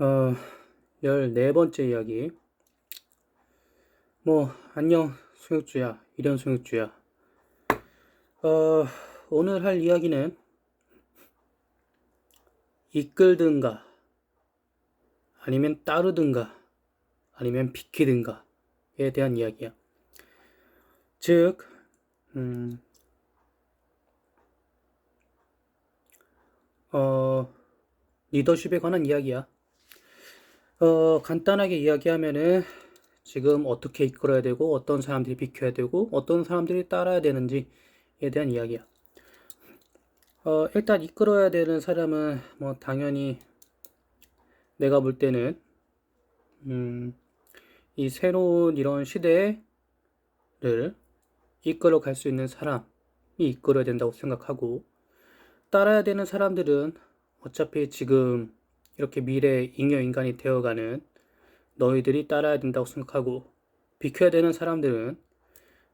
어, 14번째 이야기. 안녕, 소육주야. 이런 소육주야. 어, 오늘 할 이야기는 이끌든가, 아니면 따르든가, 아니면 비키든가에 대한 이야기야. 즉, 음, 어, 리더십에 관한 이야기야. 간단하게 이야기하면은 지금 어떻게 이끌어야 되고, 어떤 사람들이 비켜야 되고, 어떤 사람들이 따라야 되는지에 대한 이야기야. 일단 이끌어야 되는 사람은 당연히 내가 볼 때는 이 새로운 이런 시대를 이끌어 갈 수 있는 사람이 이끌어야 된다고 생각하고, 따라야 되는 사람들은 어차피 지금 이렇게 미래 잉여인간이 되어가는 너희들이 따라야 된다고 생각하고, 비켜야 되는 사람들은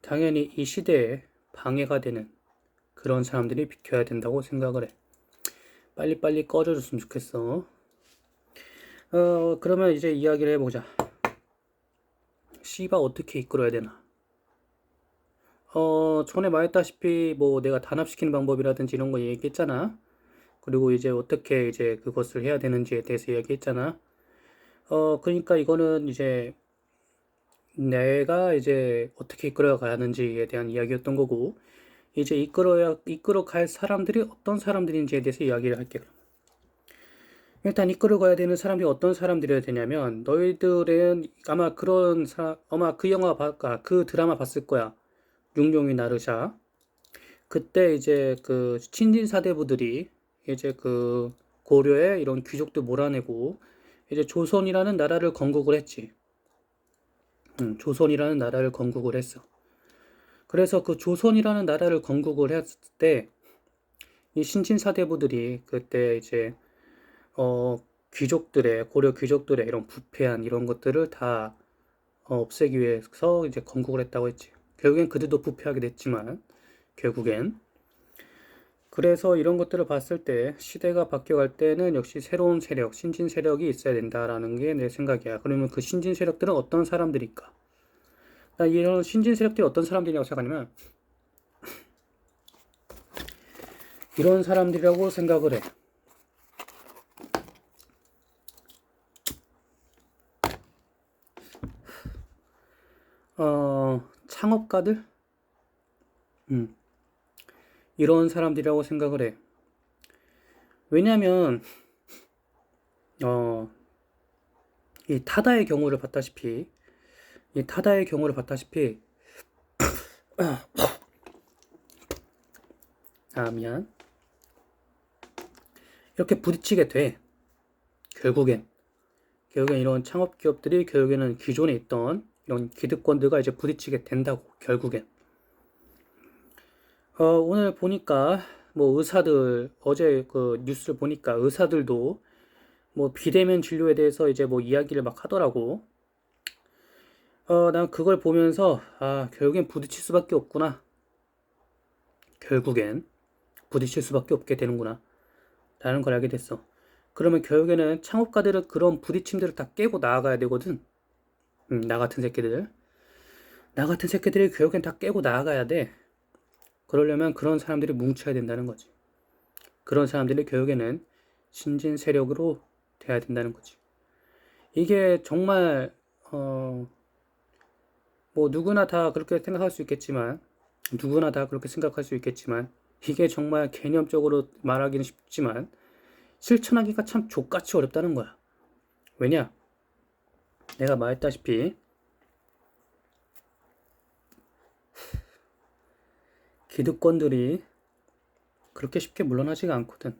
당연히 이 시대에 방해가 되는 그런 사람들이 비켜야 된다고 생각을 해. 빨리빨리 꺼져줬으면 좋겠어. 그러면 이제 이야기를 해보자. 씨바 어떻게 이끌어야 되나? 전에 말했다시피 내가 단합시키는 방법이라든지 이런 거 얘기했잖아. 그리고 이제 어떻게 이제 그것을 해야 되는지에 대해서 얘기했잖아. 그러니까 이거는 이제 내가 이제 어떻게 이끌어 가야 하는지에 대한 이야기였던 거고, 이제 이끌어 갈 사람들이 어떤 사람들인지에 대해서 이야기를 할게. 일단 이끌어 가야 되는 사람들이 어떤 사람들이어야 되냐면, 너희들은 아마 그 그 드라마 봤을 거야. 육룡이 나르샤. 그때 이제 그 친진 사대부들이 이제 그 고려의 이런 귀족들 몰아내고 이제 조선이라는 나라를 건국을 했지. 조선이라는 나라를 건국을 했어. 그래서 그 조선이라는 나라를 건국을 했을 때 이 신진 사대부들이 그때 이제 어 고려 귀족들의 이런 부패한 이런 것들을 다 없애기 위해서 이제 건국을 했다고 했지. 결국엔 그들도 부패하게 됐지만 결국엔 그래서 이런 것들을 봤을 때 시대가 바뀌어갈 때는 역시 새로운 세력, 신진 세력이 있어야 된다라는 게 내 생각이야. 그러면 그 신진 세력들은 어떤 사람들일까? 나 이런 신진 세력들이 어떤 사람들이라고 생각하냐면 이런 사람들이라고 생각을 해. 창업가들? 음, 이런 사람들이라고 생각을 해. 왜냐면 어, 이 타다의 경우를 봤다시피 이 타다의 경우를 봤다시피 미안. 이렇게 부딪히게 돼. 결국엔 이런 창업 기업들이 결국에는 기존에 있던 이런 기득권들과 이제 부딪히게 된다고 결국엔. 오늘 보니까 의사들 어제 그 뉴스를 보니까 의사들도 비대면 진료에 대해서 이제 이야기를 막 하더라고. 난 그걸 보면서 결국엔 부딪힐 수밖에 없구나. 결국엔 부딪힐 수밖에 없게 되는구나. 라는 걸 알게 됐어. 그러면 결국에는 창업가들은 그런 부딪힘들을 다 깨고 나아가야 되거든. 나 같은 새끼들. 나 같은 새끼들이 결국엔 다 깨고 나아가야 돼. 그러려면 그런 사람들이 뭉쳐야 된다는 거지. 그런 사람들이 결국에는 신진 세력으로 돼야 된다는 거지. 이게 정말 누구나 다 그렇게 생각할 수 있겠지만 누구나 다 그렇게 생각할 수 있겠지만 이게 정말 개념적으로 말하기는 쉽지만 실천하기가 참 족같이 어렵다는 거야. 왜냐? 내가 말했다시피 기득권들이 그렇게 쉽게 물러나지가 않거든.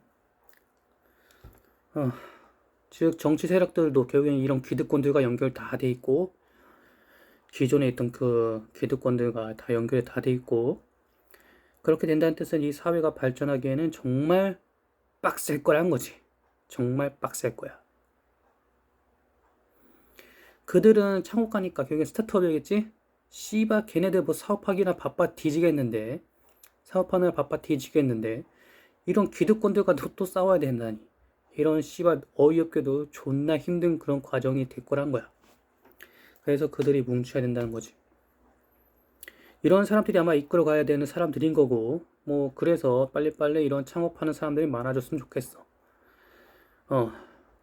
즉 정치 세력들도 결국엔 이런 기득권들과 연결 다 돼 있고 기존에 있던 그 기득권들과 다 연결이 다 돼 있고 그렇게 된다는 뜻은 이 사회가 발전하기에는 정말 빡셀 거란 거지. 정말 빡셀 거야. 그들은 창업가니까 결국엔 스타트업이겠지? 씨바 걔네들 사업하기나 바빠 뒤지겠는데 사업하느라 바빠 뒤지겠는데 이런 기득권들과 또 싸워야 된다니 이런 씨발 어이없게도 존나 힘든 그런 과정이 될 거란 거야. 그래서 그들이 뭉쳐야 된다는 거지. 이런 사람들이 아마 이끌어 가야 되는 사람들인 거고, 뭐 그래서 빨리빨리 이런 창업하는 사람들이 많아졌으면 좋겠어. 어,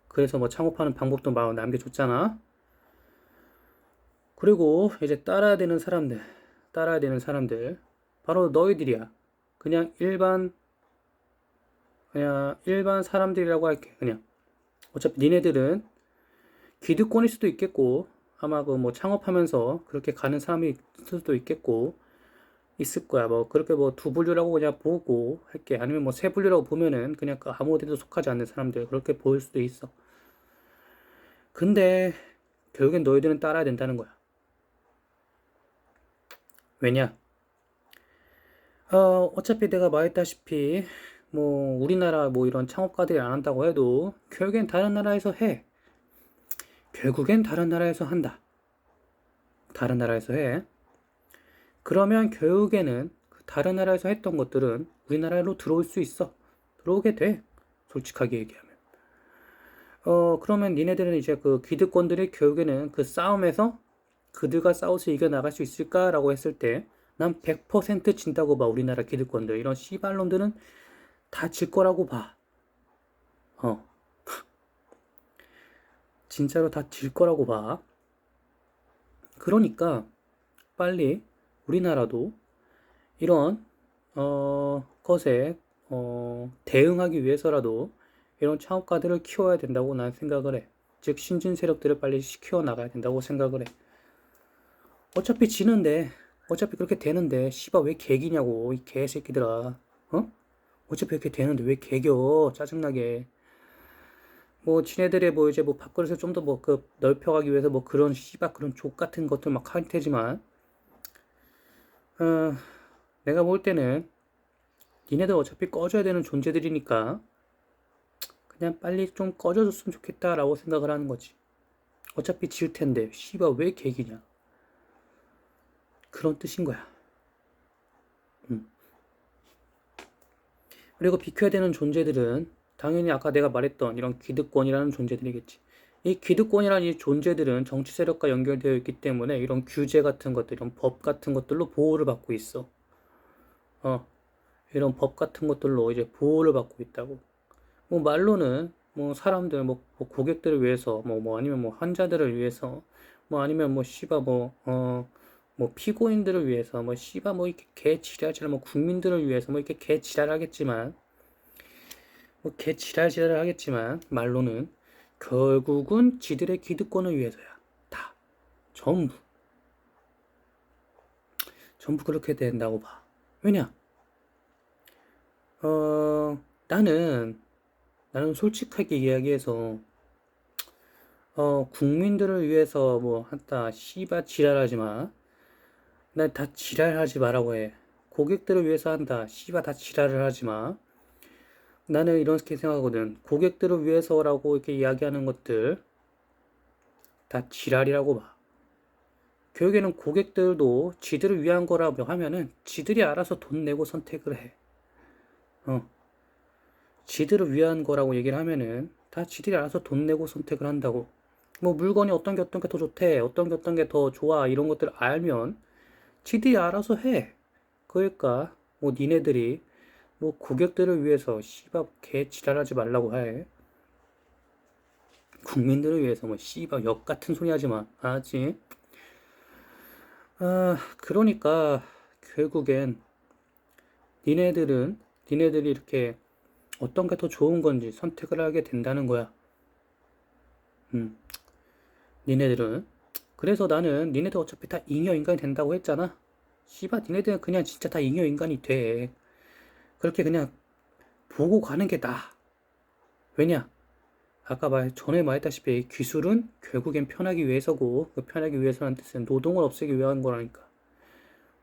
그래서 뭐 창업하는 방법도 막 남겨줬잖아. 그리고 이제 따라야 되는 사람들, 바로 너희들이야. 그냥 일반 사람들이라고 할게. 그냥 어차피 니네들은 기득권일 수도 있겠고, 아마 그 뭐 창업하면서 그렇게 가는 사람이 있을 수도 있겠고, 있을 거야. 뭐 그렇게 뭐 두 분류라고 그냥 보고 할게. 아니면 뭐 세 분류라고 보면은 그냥 그 아무 데도 속하지 않는 사람들 그렇게 보일 수도 있어. 근데 결국엔 너희들은 따라야 된다는 거야. 왜냐? 어차피 내가 말했다시피 뭐 우리나라 뭐 이런 창업가들이 안 한다고 해도 결국엔 다른 나라에서 해. 결국엔 다른 나라에서 한다. 다른 나라에서 해. 그러면 결국에는 그 다른 나라에서 했던 것들은 우리나라로 들어올 수 있어. 들어오게 돼. 솔직하게 얘기하면. 그러면 니네들은 이제 그 기득권들이 결국에는 그 싸움에서 그들과 싸워서 이겨나갈 수 있을까라고 했을 때 난 100% 진다고 봐. 우리나라 기득권들. 이런 씨발놈들은 다 질 거라고 봐. 어, 진짜로 다 질 거라고 봐. 그러니까 빨리 우리나라도 이런 것에 대응하기 위해서라도 이런 창업가들을 키워야 된다고 난 생각을 해. 즉 신진 세력들을 빨리 키워 나가야 된다고 생각을 해. 어차피 지는데 어차피 그렇게 되는데 씨발 왜 개기냐고 이 개새끼들아. 어? 어차피 이렇게 되는데 왜 개겨 짜증나게. 뭐 지네들의 뭐 이제 뭐 밥그릇을 좀 더 뭐 그 넓혀가기 위해서 뭐 그런 씨발 그런 족 같은 것들 막 할 테지만 어, 내가 볼 때는 니네들 어차피 꺼져야 되는 존재들이니까 그냥 빨리 좀 꺼져줬으면 좋겠다라고 생각을 하는 거지. 어차피 질 텐데 씨발 왜 개기냐 그런 뜻인 거야. 음. 그리고 비켜야 되는 존재들은 당연히 아까 내가 말했던 이런 기득권이라는 존재들이겠지. 이 기득권이라는 이 존재들은 정치 세력과 연결되어 있기 때문에 이런 규제 같은 것들, 이런 법 같은 것들로 보호를 받고 있어. 어, 이런 법 같은 것들로 이제 보호를 받고 있다고. 뭐 말로는 뭐 사람들, 뭐 고객들을 위해서, 뭐 아니면 뭐 환자들을 위해서, 뭐 아니면 뭐 씨바 뭐 피고인들을 위해서, 뭐 씨바 뭐 이렇게 개 지랄지랄, 뭐 국민들을 위해서 뭐 이렇게 개 지랄하겠지만, 뭐 개 지랄지랄을 하겠지만 말로는 결국은 지들의 기득권을 위해서야. 다 전부 전부 그렇게 된다고 봐. 왜냐? 어 나는 솔직하게 이야기해서 국민들을 위해서 뭐 한다 씨바 지랄하지 마. 난 다 지랄하지 마라고 해. 고객들을 위해서 한다 씨바 다 지랄을 하지 마. 나는 이렇게 생각하거든. 고객들을 위해서라고 이렇게 이야기하는 것들 다 지랄이라고 봐. 결국에는 고객들도 지들을 위한 거라고 하면은 지들이 알아서 돈 내고 선택을 해. 어, 지들을 위한 거라고 얘기를 하면은 다 지들이 알아서 돈 내고 선택을 한다고. 뭐 물건이 어떤 게 더 좋대, 어떤 게 더 좋아 이런 것들을 알면 지들이 알아서 해. 그러니까 뭐 니네들이 뭐 고객들을 위해서 씨발 개 지랄하지 말라고 해. 국민들을 위해서 뭐 씨발 역 같은 소리 하지 마. 알았지? 그러니까 결국엔 니네들이 이렇게 어떤 게 더 좋은 건지 선택을 하게 된다는 거야. 음, 니네들은. 그래서 나는 니네들 어차피 다 잉여인간이 된다고 했잖아. 씨발, 니네들은 그냥 진짜 다 잉여인간이 돼. 그렇게 그냥 보고 가는 게 나아. 왜냐? 아까 전에 말했다시피 기술은 결국엔 편하기 위해서고, 그 편하기 위해서라는 뜻은 노동을 없애기 위한 거라니까.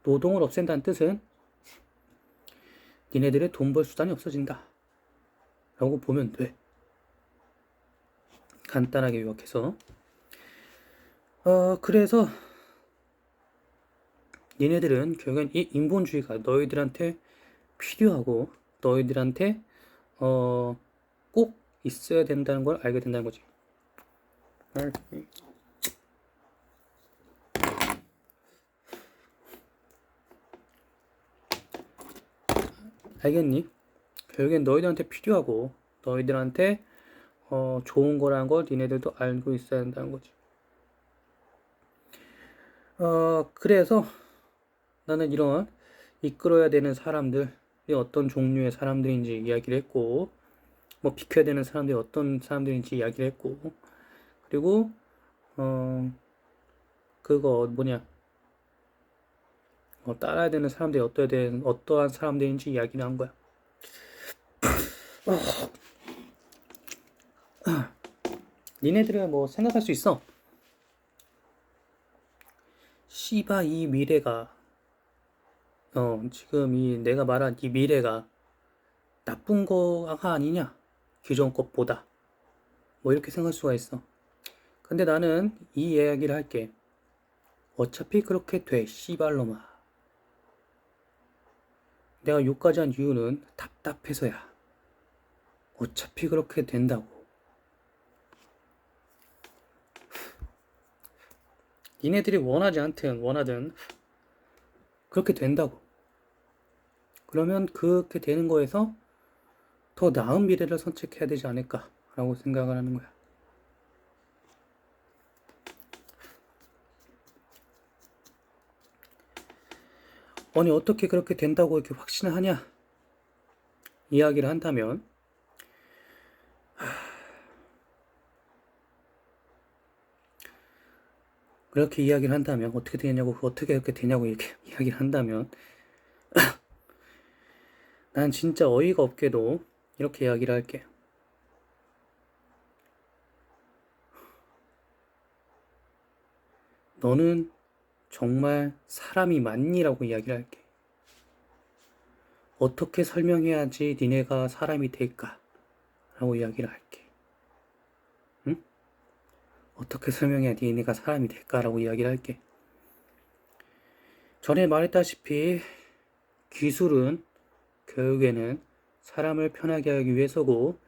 노동을 없앤다는 뜻은 니네들의 돈 벌 수단이 없어진다. 라고 보면 돼. 간단하게 요약해서. 그래서 니네들은 결국엔 이 인본주의가 너희들한테 필요하고 너희들한테 꼭 있어야 된다는 걸 알게 된다는 거지. 알겠니? 결국엔 너희들한테 필요하고 너희들한테 좋은 거라는 걸 니네들도 알고 있어야 된다는 거지. 그래서 나는 이런 이끌어야 되는 사람들이 어떤 종류의 사람들인지 이야기를 했고, 뭐 비켜야 되는 사람들이 어떤 사람들인지 이야기를 했고, 그리고 그거 뭐냐, 따라야 되는 사람들이 어떠한 사람들인지 이야기를 한 거야. 니네들은 뭐 생각할 수 있어. 씨바 이 미래가 지금 이 내가 말한 이 미래가 나쁜 거가 아니냐? 기존 것보다. 뭐 이렇게 생각할 수가 있어. 근데 나는 이 이야기를 할게. 어차피 그렇게 돼, 씨발로마. 내가 욕까지 한 이유는 답답해서야. 어차피 그렇게 된다고. 니네들이 원하든 그렇게 된다고. 그러면 그렇게 되는 거에서 더 나은 미래를 선택해야 되지 않을까라고 생각을 하는 거야. 아니 어떻게 그렇게 된다고 이렇게 확신을 하냐? 이야기를 한다면 그렇게 이야기를 한다면 어떻게 되냐고 어떻게 그렇게 되냐고 이렇게 이야기를 한다면 난 진짜 어이가 없게도 이렇게 이야기를 할게. 너는 정말 사람이 맞니라고 이야기를 할게. 어떻게 설명해야지 니네가 사람이 될까? 라고 이야기를 할게. 응? 어떻게 설명해야 니네가 사람이 될까라고 이야기를 할게. 전에 말했다시피 기술은 결국에는 사람을 편하게 하기 위해서고,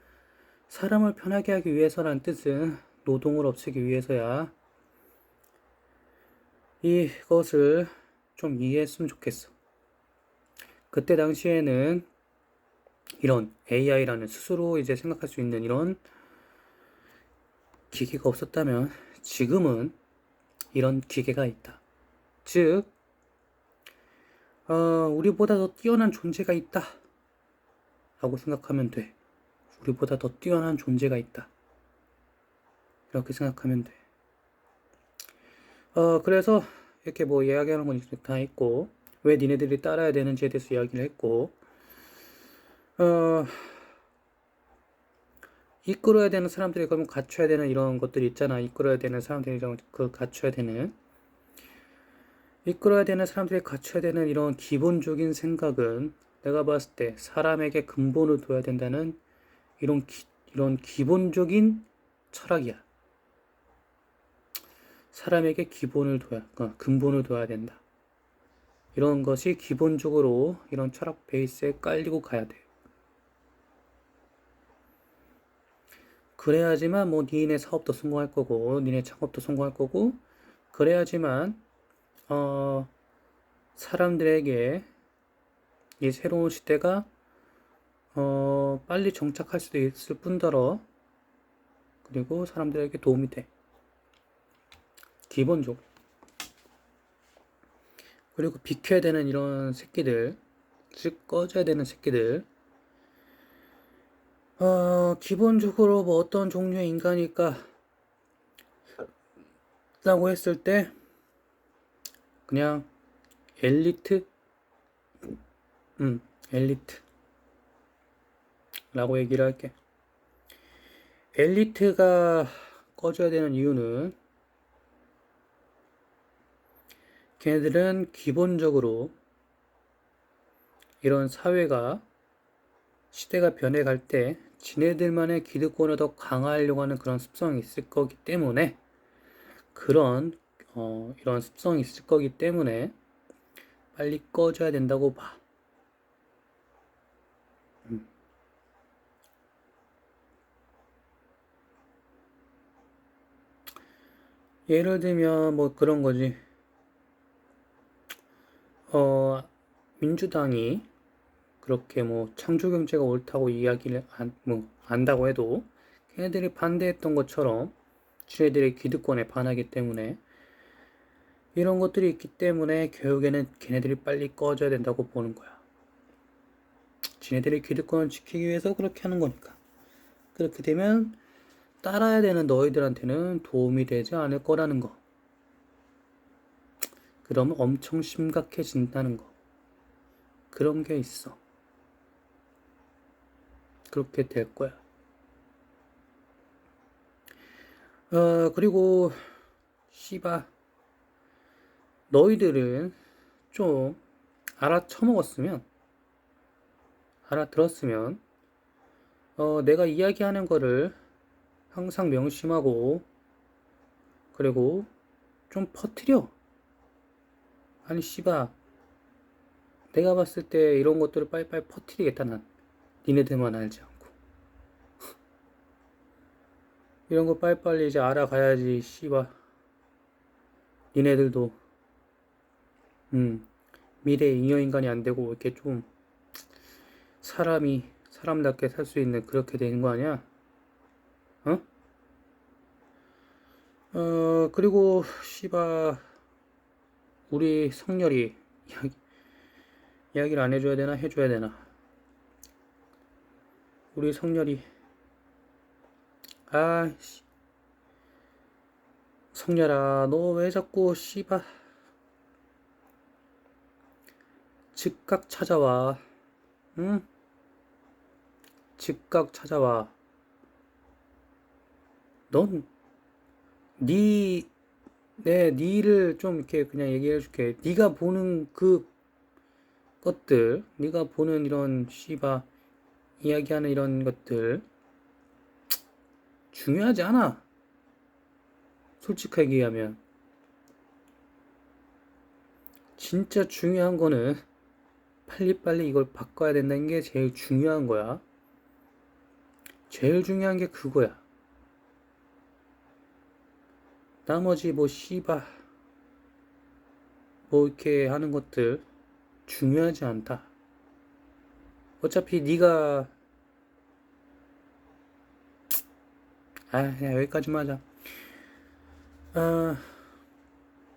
사람을 편하게 하기 위해서란 뜻은 노동을 없애기 위해서야. 이것을 좀 이해했으면 좋겠어. 그때 당시에는 이런 AI라는 스스로 이제 생각할 수 있는 이런 기계가 없었다면 지금은 이런 기계가 있다. 즉, 우리보다 더 뛰어난 존재가 있다. 라고 생각하면 돼. 우리보다 더 뛰어난 존재가 있다. 이렇게 생각하면 돼. 그래서 이렇게 뭐 이야기하는 건 다 했고, 왜 니네들이 따라야 되는지에 대해서 이야기를 했고, 이끌어야 되는 사람들이 그러면 갖춰야 되는 이런 것들이 있잖아. 이끌어야 되는 사람들이 이끌어야 되는 사람들이 갖춰야 되는 이런 기본적인 생각은 내가 봤을 때 사람에게 근본을 둬야 된다는 이런 기본적인 철학이야. 사람에게 근본을 둬야 된다. 이런 것이 기본적으로 이런 철학 베이스에 깔리고 가야 돼. 그래야지만 뭐 니네 사업도 성공할 거고, 니네 창업도 성공할 거고, 그래야지만 사람들에게 이 새로운 시대가 빨리 정착할 수도 있을 뿐더러 그리고 사람들에게 도움이 돼. 기본적으로. 그리고 비켜야 되는 이런 새끼들, 즉 꺼져야 되는 새끼들, 기본적으로 뭐 어떤 종류의 인간일까 라고 했을 때 그냥 엘리트? 엘리트 라고 얘기를 할게. 엘리트가 꺼져야 되는 이유는 걔네들은 기본적으로 이런 시대가 변해갈 때 지네들만의 기득권을 더 강화하려고 하는 그런 습성이 있을 거기 때문에 이런 습성이 있을 거기 때문에 빨리 꺼져야 된다고 봐. 예를 들면 뭐 그런 거지. 민주당이 그렇게 뭐 창조경제가 옳다고 이야기를 안다고 해도 걔네들이 반대했던 것처럼 지네들의 기득권에 반하기 때문에 이런 것들이 있기 때문에 결국에는 걔네들이 빨리 꺼져야 된다고 보는 거야. 지네들의 기득권을 지키기 위해서 그렇게 하는 거니까. 그렇게 되면 따라야 되는 너희들한테는 도움이 되지 않을 거라는 거. 그러면 엄청 심각해진다는 거. 그런 게 있어. 그렇게 될 거야. 그리고 씨바 너희들은 좀 알아들었으면 내가 이야기하는 거를 항상 명심하고 그리고 좀 퍼뜨려. 아니 씨바 내가 봤을 때 이런 것들을 빨리빨리 퍼뜨리겠다 난. 니네들만 알지 않고 이런 거 빨리빨리 이제 알아가야지 씨바 니네들도 미래의 잉여인간이 안 되고 이렇게 좀 사람답게 살 수 있는 그렇게 되는 거 아니야? 어? 그리고 씨바 우리 성렬이 이야기를 안 해줘야 되나 해줘야 되나? 우리 성렬이 아씨 성렬아 너 왜 자꾸 씨바 즉각 찾아와. 응? 즉각 찾아와. 넌 네, 니를 좀 이렇게 그냥 얘기해 줄게. 네가 보는 그 것들, 네가 보는 이런 씨바 이야기하는 이런 것들 중요하지 않아. 솔직하게 얘기하면 진짜 중요한 거는 빨리빨리 이걸 바꿔야 된다는 게 제일 중요한 거야. 제일 중요한 게 그거야. 나머지 뭐 씨바 뭐 이렇게 하는 것들 중요하지 않다. 어차피 네가 그냥 여기까지만 하자. 아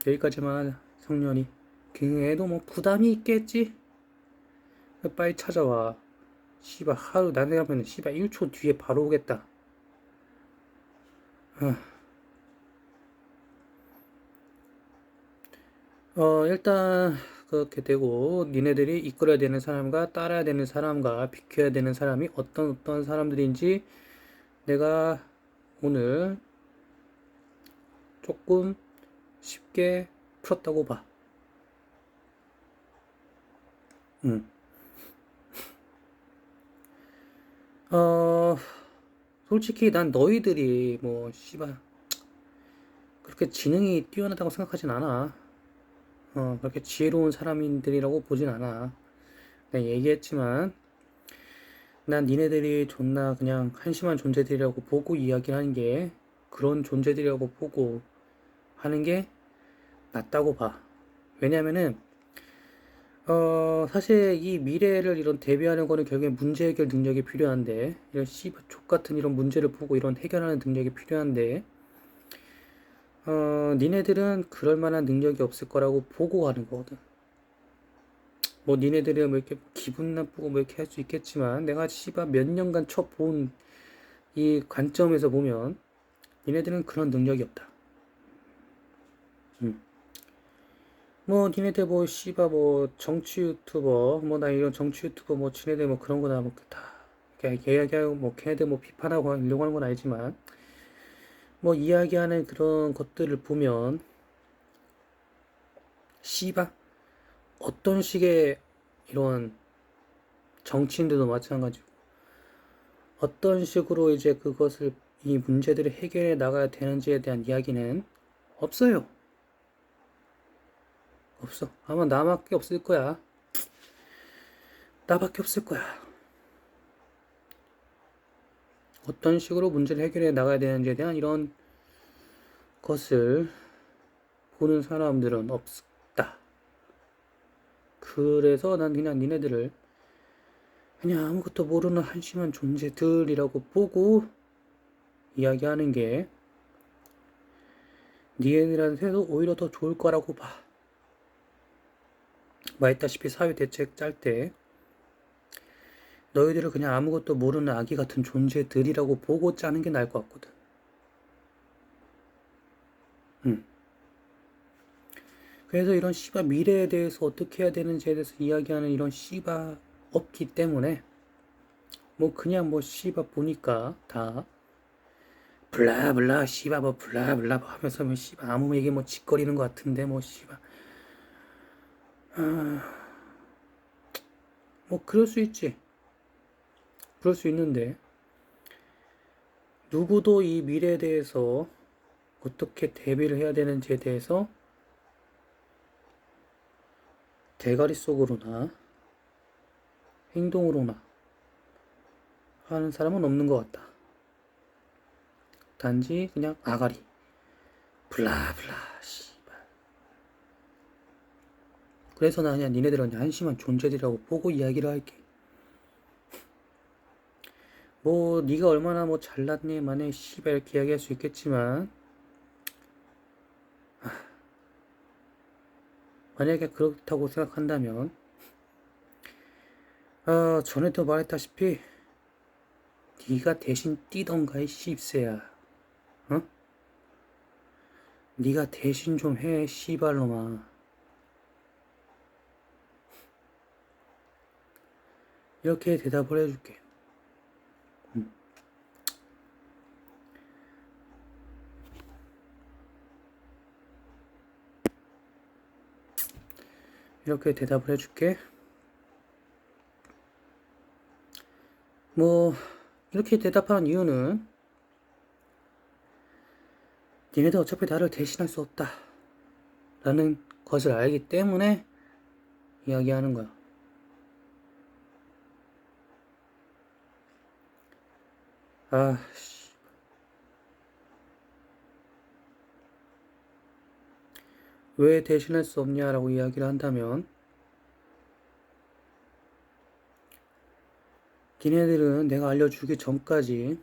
여기까지만 하자. 성년이 그 애도 뭐 부담이 있겠지. 빨리 찾아와. 씨바 하루 나한테 가면 씨바 1초 뒤에 바로 오겠다. 일단 그렇게 되고 니네들이 이끌어야 되는 사람과 따라야 되는 사람과 비켜야 되는 사람이 어떤 사람들인지 내가 오늘 조금 쉽게 풀었다고 봐. 음. 어, 솔직히 난 너희들이 뭐 씨발 그렇게 지능이 뛰어나다고 생각하진 않아. 그렇게 지혜로운 사람들이라고 보진 않아. 내가 얘기했지만 난 니네들이 존나 그냥 한심한 존재들이라고 보고 이야기를 하는 게 그런 존재들이라고 보고 하는 게 낫다고 봐. 왜냐면은 사실 이 미래를 이런 대비하는 거는 결국에 문제 해결 능력이 필요한데 이런 씨발 족같은 이런 문제를 보고 이런 해결하는 능력이 필요한데 니네들은 그럴 만한 능력이 없을 거라고 보고 가는 거거든. 뭐 니네들은 뭐 이렇게 기분 나쁘고 뭐 이렇게 할 수 있겠지만 내가 씨발 몇 년간 쳐본 이 관점에서 보면 니네들은 그런 능력이 없다. 음. 뭐 니네들 뭐 씨발 뭐 정치 유튜버 뭐 나 이런 정치 유튜버 뭐 지네들 뭐 그런 거나 뭐 다 이야기하고 뭐 걔네들 뭐 비판하고 하려고 하는 건 아니지만 뭐 이야기하는 그런 것들을 보면 씨발 어떤 식의 이런 정치인들도 마찬가지고 어떤 식으로 이제 그것을 이 문제들을 해결해 나가야 되는지에 대한 이야기는 없어요. 없어. 아마 나밖에 없을 거야. 나밖에 없을 거야. 어떤 식으로 문제를 해결해 나가야 되는지에 대한 이런 것을 보는 사람들은 없다. 그래서 난 그냥 니네들을 그냥 아무것도 모르는 한심한 존재들이라고 보고 이야기하는 게 니네들한테도 오히려 더 좋을 거라고 봐. 말했다시피 사회 대책 짤 때 너희들을 그냥 아무것도 모르는 아기 같은 존재들이라고 보고 짜는 게 나을 것 같거든. 그래서 이런 씨바 미래에 대해서 어떻게 해야 되는지에 대해서 이야기하는 이런 씨바 없기 때문에 뭐 그냥 뭐 씨바 보니까 다 블라블라 씨바 뭐 블라블라 뭐 하면서 뭐 씨바 아무 얘기 뭐 짓거리는 것 같은데 뭐 씨바 뭐 그럴 수 있지. 그럴 수 있는데 누구도 이 미래에 대해서 어떻게 대비를 해야 되는지에 대해서 대가리 속으로나 행동으로나 하는 사람은 없는 것 같다. 단지 그냥 아가리 블라블라 씨발. 그래서 나 그냥 니네들은 한심한 존재들이라고 보고 이야기를 할게. 뭐 네가 얼마나 뭐 잘났니 만에 씨발 이렇게 이야기할 수 있겠지만 만약에 그렇다고 생각한다면 전에도 말했다시피 네가 대신 뛰던가 이 씹새야. 어? 네가 대신 좀 해 씨발놈아. 이렇게 대답을 해줄게. 이렇게 대답을 해줄게. 뭐 이렇게 대답하는 이유는 니네들 어차피 나를 대신할 수 없다 라는 것을 알기 때문에 이야기하는 거야. 왜 대신할 수 없냐라고 이야기를 한다면 니네들은 내가 알려주기 전까지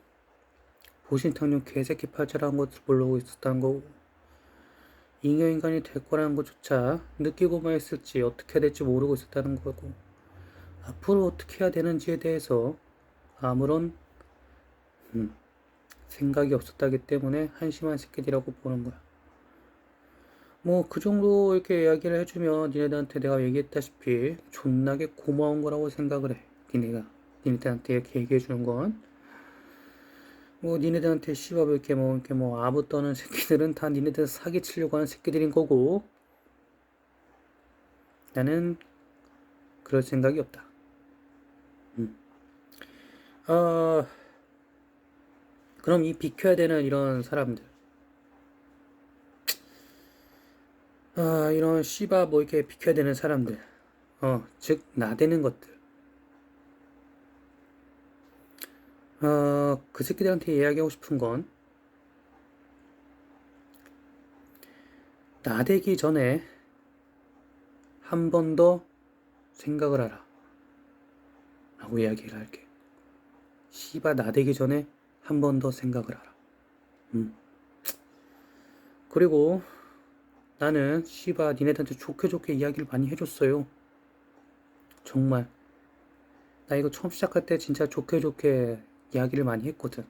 보신탕용 개새끼 팔자라는 것을 모르고 있었다는 거고 잉여인간이 될 거라는 것조차 느끼고만 있을지 어떻게 해야 될지 모르고 있었다는 거고 앞으로 어떻게 해야 되는지에 대해서 아무런 생각이 없었다기 때문에 한심한 새끼들이라고 보는 거야. 뭐 그 정도 이렇게 이야기를 해주면 니네들한테 내가 얘기했다시피 존나게 고마운 거라고 생각을 해. 니네들한테 이렇게 얘기해 주는 건 뭐 니네들한테 씨발 이렇게 뭐 아부 떠는 새끼들은 다 니네들 사기치려고 하는 새끼들인 거고 나는 그럴 생각이 없다. 그럼 이 비켜야 되는 이런 사람들 이런 씨바 뭐 이렇게 비켜야 되는 사람들 즉 나대는 것들 그 새끼들한테 이야기하고 싶은 건 나대기 전에 한 번 더 생각을 하라 라고 이야기를 할게. 씨바 나대기 전에 한 번 더 생각을 하라. 그리고 나는 씨바 니네들한테 좋게 좋게 이야기를 많이 해줬어요. 정말 나 이거 처음 시작할 때 진짜 좋게 좋게 이야기를 많이 했거든.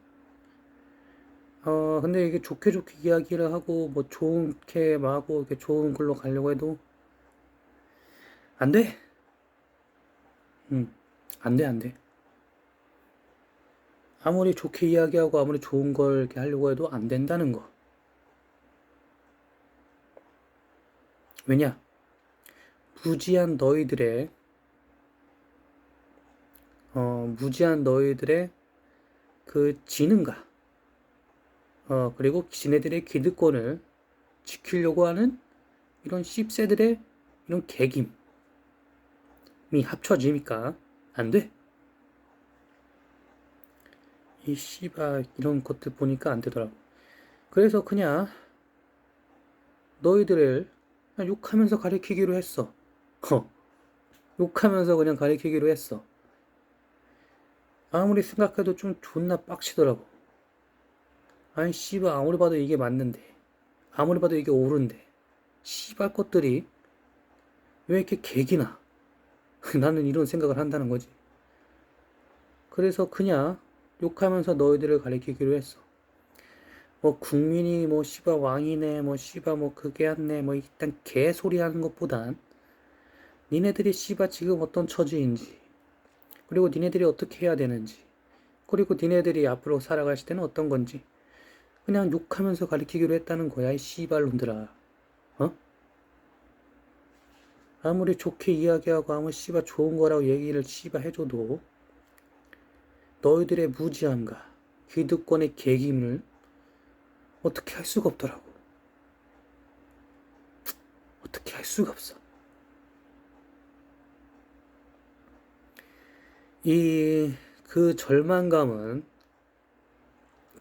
근데 이게 좋게 좋게 이야기를 하고 뭐 좋게 말하고 이렇게 좋은 걸로 가려고 해도 안 돼. 안 돼, 안 돼. 아무리 좋게 이야기하고 아무리 좋은 걸 이렇게 하려고 해도 안 된다는 거. 왜냐? 무지한 너희들의 그 지능가, 그리고 지네들의 기득권을 지키려고 하는 이런 씹새들의 이런 개김이 합쳐지니까 안 돼. 이 씨발 이런 것들 보니까 안 되더라고. 그래서 그냥 너희들을 그냥 욕하면서 가리키기로 했어. 욕하면서 그냥 가리키기로 했어. 아무리 생각해도 좀 존나 빡치더라고. 아니 씨발 아무리 봐도 이게 맞는데, 아무리 봐도 이게 옳은데 씨발 것들이 왜 이렇게 개기나. 나는 이런 생각을 한다는 거지. 그래서 그냥 욕하면서 너희들을 가리키기로 했어. 뭐 국민이 뭐 씨발 왕이네 뭐 씨발 뭐 그게 안네 뭐 일단 개소리 하는 것보단 니네들이 씨발 지금 어떤 처지인지, 그리고 니네들이 어떻게 해야 되는지, 그리고 니네들이 앞으로 살아갈 때는 어떤 건지 그냥 욕하면서 가리키기로 했다는 거야 이 씨발놈들아. 어? 아무리 좋게 이야기하고 아무리 씨발 좋은 거라고 얘기를 씨발 해줘도 너희들의 무지함과 기득권의 개김을 어떻게 할 수가 없더라고. 어떻게 할 수가 없어. 그 절망감은,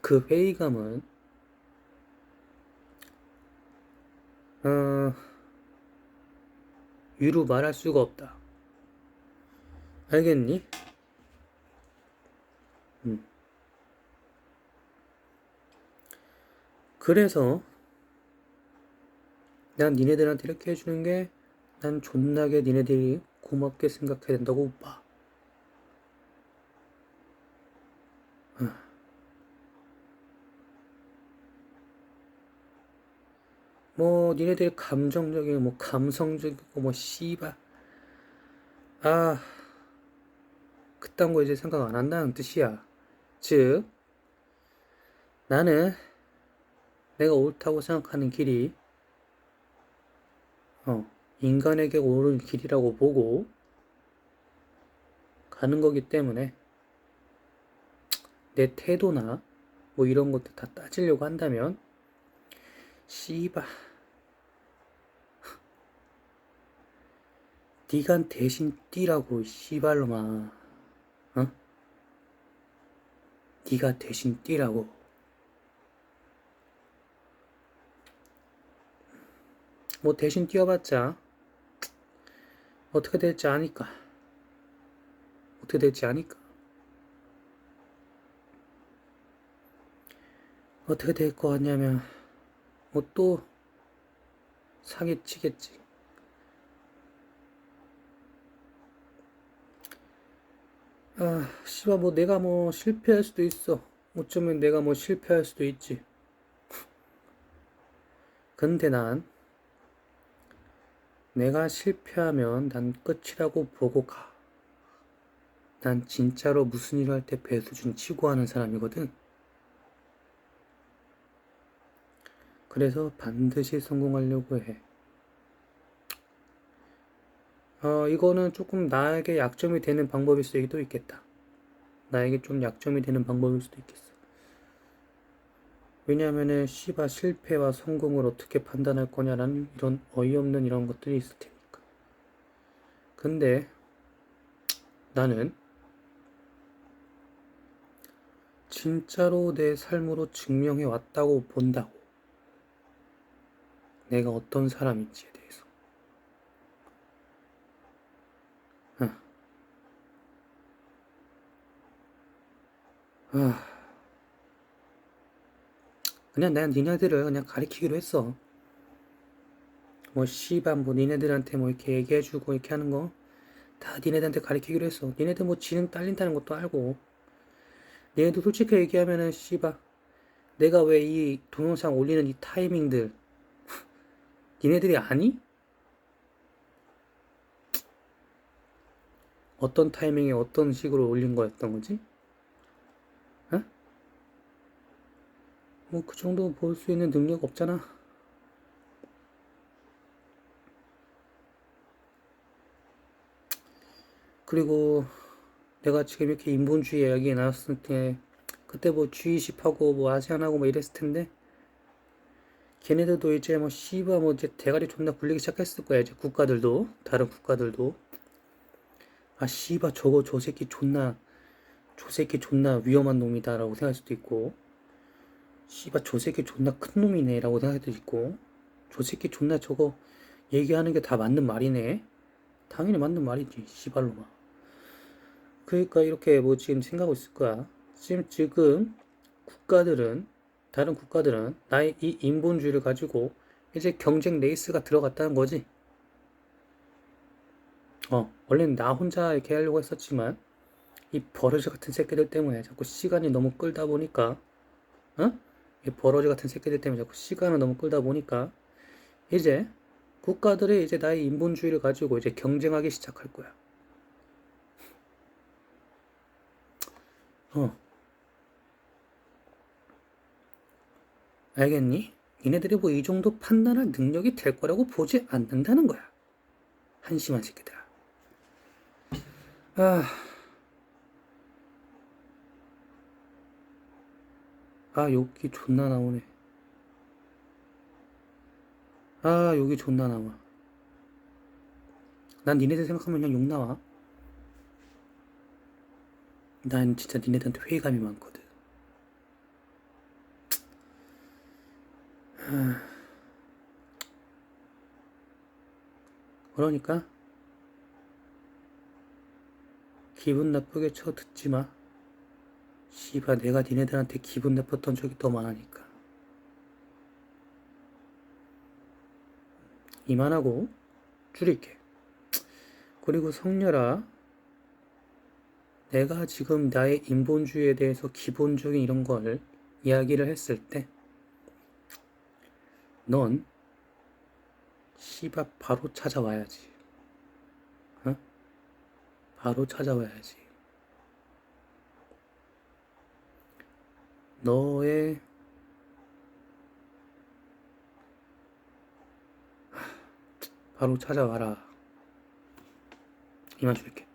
그 회의감은, 위로 말할 수가 없다. 알겠니? 그래서 난 니네들한테 이렇게 해주는 게 난 존나게 니네들이 고맙게 생각해야 된다고 봐. 뭐 니네들이 감정적이고 뭐 감성적이고 뭐 씨발 아 그딴 거 이제 생각 안 한다는 뜻이야. 즉 나는 내가 옳다고 생각하는 길이 인간에게 옳은 길이라고 보고 가는 거기 때문에 내 태도나 뭐 이런 것도 다 따지려고 한다면 씨발 니가 대신 뛰라고 씨발로마. 어? 니가 대신 뛰라고. 뭐 대신 뛰어봤자 어떻게 될지 아니까. 어떻게 될지 아니까. 어떻게 될 거 같냐면 뭐 또 사기치겠지. 아 씨발 뭐 내가 뭐 실패할 수도 있어. 어쩌면 내가 뭐 실패할 수도 있지. 근데 난 내가 실패하면 난 끝이라고 보고 가. 난 진짜로 무슨 일 할 때 배수준 치고 하는 사람이거든. 그래서 반드시 성공하려고 해. 이거는 조금 나에게 약점이 되는 방법일 수도 있겠다. 나에게 좀 약점이 되는 방법일 수도 있겠어. 왜냐하면은 씨바 실패와 성공을 어떻게 판단할 거냐라는 이런 어이없는 이런 것들이 있을 테니까. 근데 나는 진짜로 내 삶으로 증명해 왔다고 본다고. 내가 어떤 사람인지에 대해서. 그냥 내가 니네들을 그냥 가리키기로 했어. 뭐 씨발 뭐 니네들한테 뭐 이렇게 얘기해주고 이렇게 하는 거 다 니네들한테 가리키기로 했어. 니네들 뭐 지능 딸린다는 것도 알고. 니네도 솔직히 얘기하면은 씨발 내가 왜 이 동영상 올리는 이 타이밍들 니네들이 아니? 어떤 타이밍에 어떤 식으로 올린 거였던 거지? 어? 뭐 그 정도 볼 수 있는 능력 없잖아. 그리고 내가 지금 이렇게 인본주의 이야기 나왔을 때 그때 뭐 G20하고 뭐 아세안하고 뭐 이랬을 텐데 걔네들도 이제 뭐 씨바 뭐 이제 대가리 존나 굴리기 시작했을 거야. 이제 국가들도 다른 국가들도 아 씨바 저거 저 새끼 존나 위험한 놈이다라고 생각할 수도 있고 씨바 저 새끼 존나 큰 놈이네라고 생각할 수도 있고 저 새끼 존나 저거 얘기하는 게 다 맞는 말이네. 당연히 맞는 말이지, 씨발로마. 그러니까 이렇게 뭐 지금 생각하고 있을 거야. 지금 국가들은, 다른 국가들은 나의 이 인본주의를 가지고 이제 경쟁 레이스가 들어갔다는 거지. 원래는 나 혼자 이렇게 하려고 했었지만 이 버러지 같은 새끼들 때문에 자꾸 시간이 너무 끌다 보니까, 이 버러지 같은 새끼들 때문에 자꾸 시간을 너무 끌다 보니까 이제 국가들이 이제 나의 인본주의를 가지고 이제 경쟁하기 시작할 거야. 어, 알겠니? 니네들이 뭐 이 정도 판단할 능력이 될 거라고 보지 않는다는 거야. 한심한 새끼들아. 아, 여기 존나 나오네. 여기 존나 나와. 난 니네들 생각하면 그냥 욕 나와. 난 진짜 니네들한테 회의감이 많거든. 그러니까 기분 나쁘게 쳐 듣지 마. 씨발 내가 니네들한테 기분 나빴던 적이 더 많으니까. 이만하고 줄일게. 그리고 성렬아, 내가 지금 나의 인본주의에 대해서 기본적인 이런 걸 이야기를 했을 때, 넌 씨발 바로 찾아와야지. 어? 바로 찾아와야지. 너의 바로 찾아와라. 이만 줄게.